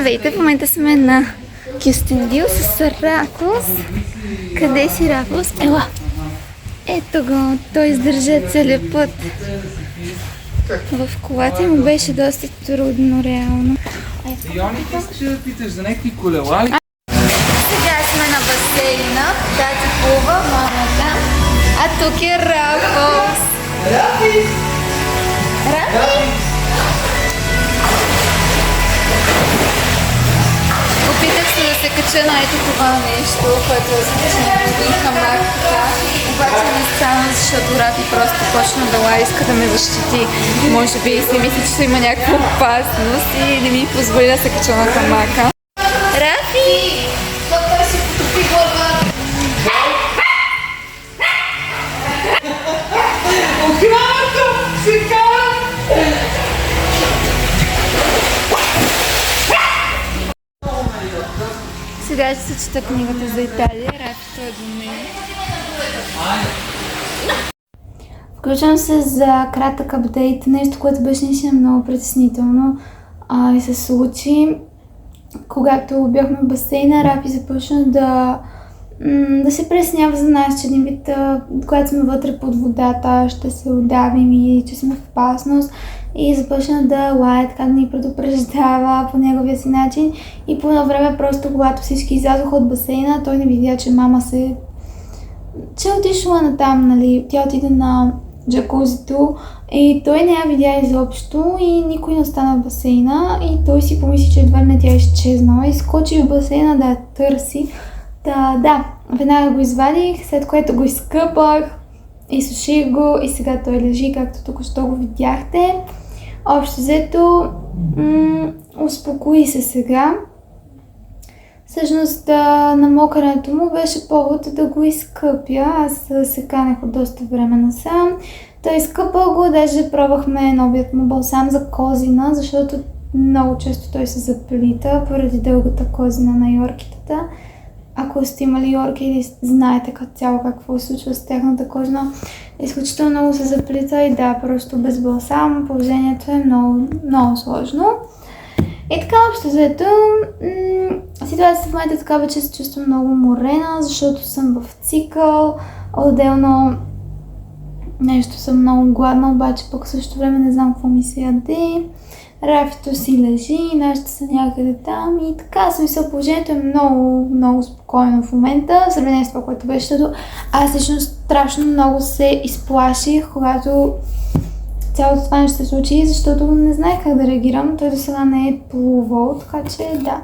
Здравейте, в момента сме на Кюстендил с Рафос. Къде си, Рафос? Ела! Ето го, той издържа целият път. В колата му беше доста трудно, реално. Йони, искаш да питаш за някакви колела ли? Сега сме на басейна, тати плува, мамата, а тук е Рафос. Рафи! Рафи! Опитах се да се кача на ето това нещо, което е започна един хамак така. Обаче не стана, защото Рафи просто почна да лая, иска да ме защити. Може би си мисли, че има някаква опасност и не ми позволи да се кача на хамака. Рафи! Той си потопи глава! Охраната! Сега! Сега ще се чета книгата за Италия. Рафито е до мен. Включвам се за кратък апдейт. Нещо, което беше наистина много притеснително и се случи. Когато бяхме в басейна, Рафи започна да се преснява за нас, че един вид, когато сме вътре под водата, ще се удавим и че сме в опасност. И започна да лае, така да ни предупреждава по неговия си начин. И по едно време, просто когато всички излязоха от басейна, той не видя, че мама че е отишла натам, нали. Тя отиде на джакузито и той не я видя изобщо и никой не остана в басейна и той си помисли, че едва не тя е изчезнала и скочи в басейна да я търси. Да, веднага го извадих, след което го изкъпах, изсуших го и сега той лежи, както току-що го видяхте. Общо взето, успокои се сега. Всъщност намокането му беше повод да го изкъпя. Аз се канех от доста време насам. Той изкъпа го, даже пробвахме новият му балсам за козина, защото много често той се заплита поради дългата козина на йоркитата. Ако сте имали йорки или знаете като цяло какво се случва с тяхната кожа, изключително много се заплита и да, просто без балсам положението е много, много сложно. И така, общо взето, ситуацията в момента е такава, че се чувствам много уморена, защото съм в цикъл. Отделно нещо съм много гладна, обаче пък в същото време не знам какво ми се яде. Рафито си лежи, нашите са някъде там и така, смисъл, положението е много, много спокойно в момента, в сравнение с това, което беше, защото аз лично страшно много се изплаших, когато цялото това нещо се случи, защото не знаех как да реагирам. Той до сега не е плувал, така че да.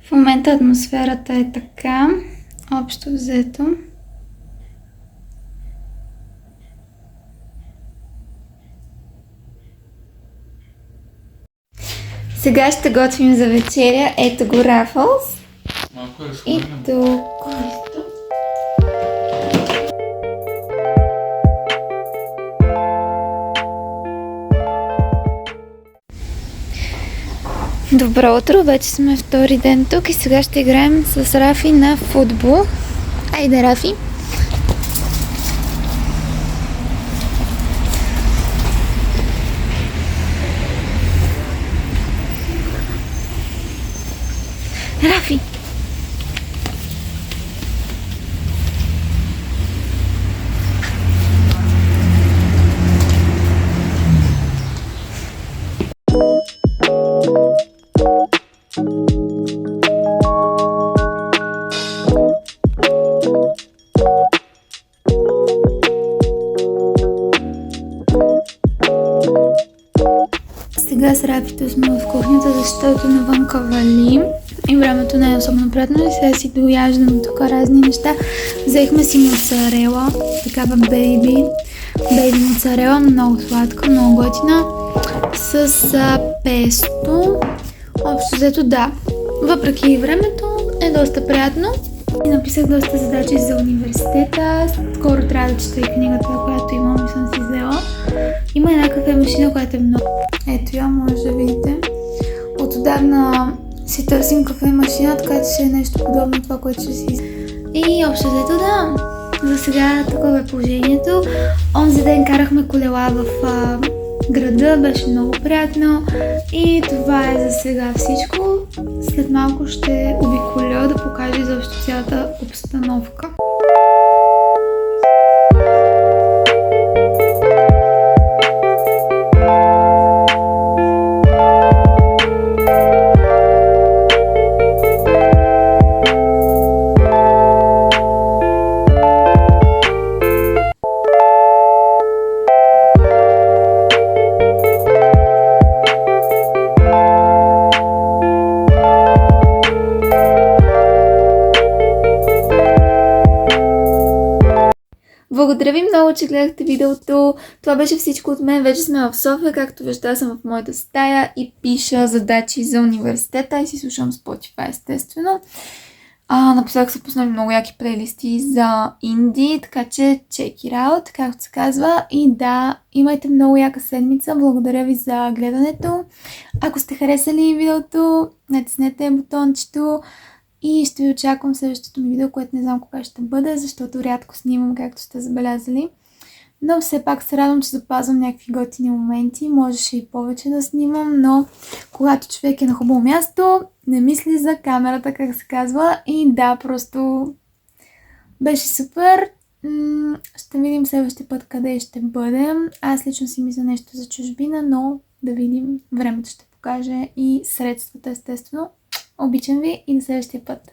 В момента атмосферата е така, общо взето. Сега ще готвим за вечеря. Ето го Рафос. И тук. Добро утро, вече сме втори ден тук и сега ще играем с Рафи на футбол. Айде, Рафи! Рафи! Сега с Рафито сме в кухнята, защото навънка вали и времето не е особено приятно и сега си дояждам тук разни неща. Взехме си моцарела, такава бейби моцарела, много сладка, много готина, с песто. Общо взето да, въпреки времето е доста приятно. И написах доста задачи за университета. Скоро трябва да чета и книгата, която имам и съм си взела. Има една кафе машина, която е много... Ето я, може да видите. Отдавна си търсим кафе машина, така че е нещо подобно това, което ще си... И общо взето да, за сега такова е положението. Онзи ден карахме колела в града, беше много приятно и това е за сега всичко. След малко ще обиколя да покажа изобщо цялата обстановка. Благодаря ви много, че гледахте видеото. Това беше всичко от мен. Вече сме в София, както виждате, съм в моята стая и пиша задачи за университета и си слушам Spotify, естествено. Напоследък са пуснали много яки плейлисти за инди, така че check it out, както се казва. И да, имайте много яка седмица. Благодаря ви за гледането. Ако сте харесали видеото, натиснете бутончето. И ще ви очаквам в следващото ми видео, което не знам кога ще бъде, защото рядко снимам, както сте забелязали. Но все пак се радвам, че запазвам някакви готини моменти. Можеше и повече да снимам, но когато човек е на хубаво място, не мисли за камерата, как се казва. И да, просто беше супер. Ще видим следващия път къде ще бъдем. Аз лично си мисля нещо за чужбина, но да видим. Времето ще покаже и средствата, естествено. Обичам ви и до следващия път.